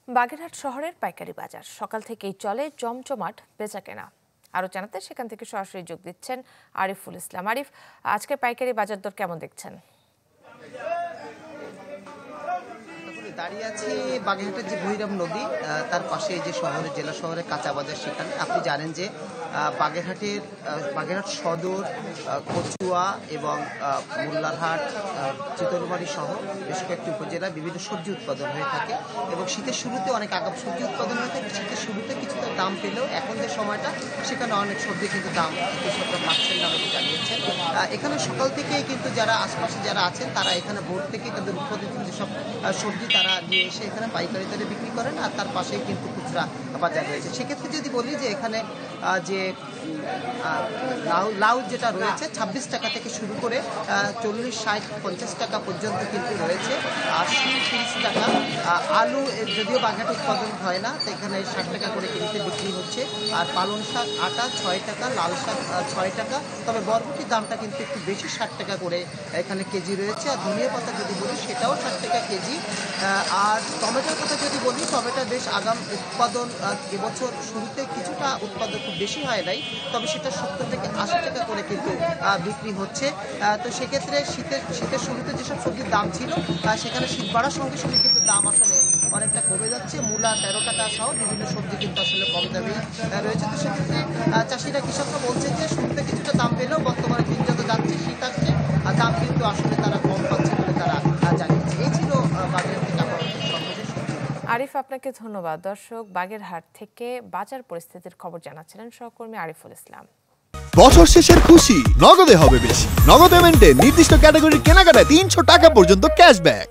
বাগেরহাট শহরের পাইকারি বাজার সকাল থেকেই চলে জমজমাট বেচাকেনা। আরো জানাতে সেখান থেকে সরাসরি যোগ দিচ্ছেন আরিফুল ইসলাম। আরিফ, আজকে পাইকারি বাজার দর কেমন দেখছেন? দাঁড়িয়ে আছে বাগেরহাটের যে ভৈরব নদী, তার পাশে যে শহরে জেলা শহরে কাঁচা বাজার, সেখানে আপনি জানেন যে বাগেরহাট সদর, কচুয়া এবং মোল্লারহাট, চিতলমারি সহ বেশ কয়েকটি উপজেলায় বিভিন্ন সবজি উৎপাদন হয়ে থাকে এবং শীতের শুরুতে অনেক আগাম সবজি উৎপাদন হয়ে থাকে। শীতের শুরুতে কিছুটা দাম পেলেও এখন যে সময়টা, সেখানে অনেক সবজি কিন্তু দাম কৃষকরা পাচ্ছেন না বলে জানিয়েছেন। এখানে সকাল থেকেই কিন্তু যারা আশপাশে যারা আছেন, তারা এখানে ভোর থেকে তাদের উৎপাদিত যেসব সবজি তারা নিয়ে এসে এখানে পাইকারি দরে বিক্রি করেন, আর তার পাশেই কিন্তু খুচরা বাজার রয়েছে। সেক্ষেত্রে যদি বলি যে এখানে যে লাউ যেটা রয়েছে 26 টাকা থেকে শুরু করে 40, 60, 50 টাকা পর্যন্ত কিন্তু রয়েছে। আর 30 টাকা আলু, যদিও বাগেরহাটে উৎপাদন হয় না, তো এখানে 60 টাকা করে কেজিতে বিক্রি হচ্ছে। আর পালং শাক আটা 6 টাকা, লাল শাক 6 টাকা, তবে বরবটির দামটা কিন্তু একটু বেশি, 60 টাকা করে এখানে কেজি রয়েছে। আর ধনিয়া পাতা যদি বলি, সেটাও 60 টাকা কেজি। আর টমেটোর কথা যদি বলি, টমেটো বেশ আগাম উৎপাদন, এবছর শুরুতে কিছুটা উৎপাদন খুব বেশি হয় নাই, তবে সেটা 70 থেকে 80 টাকা করে কিন্তু বিক্রি হচ্ছে। তো সেক্ষেত্রে শীতের শুরুতে যেসব সবজির দাম ছিল, সেখানে শীত বাড়ার সঙ্গে সঙ্গে কিন্তু দাম আসলে অনেকটা কমে যাচ্ছে। মূলা 13 টাকা সহ বিভিন্ন সবজি কিন্তু আসলে কম দামেই রয়েছে। তো সেক্ষেত্রে চাষিরা, কৃষকরা বলছেন যে শুরুতে কিছুটা দাম পেলেও বর্তমানে দিন যত যাচ্ছে, শীত আসছে, দাম কিন্তু আসলে তারা কম পাচ্ছে বলে তারা জানিয়েছে। এই ছিল বাগেরহাট থেকে আমার সর্বশেষ। আরিফ, আপনাকে ধন্যবাদ। দর্শক, বাগেরহাট থেকে বাজার পরিস্থিতির খবর জানাচ্ছিলেন সহকর্মী আরিফুল ইসলাম। বছর শেষের খুশি নগদে হবে বেশি। নগদ পেমেন্টে নির্দিষ্ট ক্যাটাগরির কেনাকাটায় 300 টাকা পর্যন্ত ক্যাশব্যাক।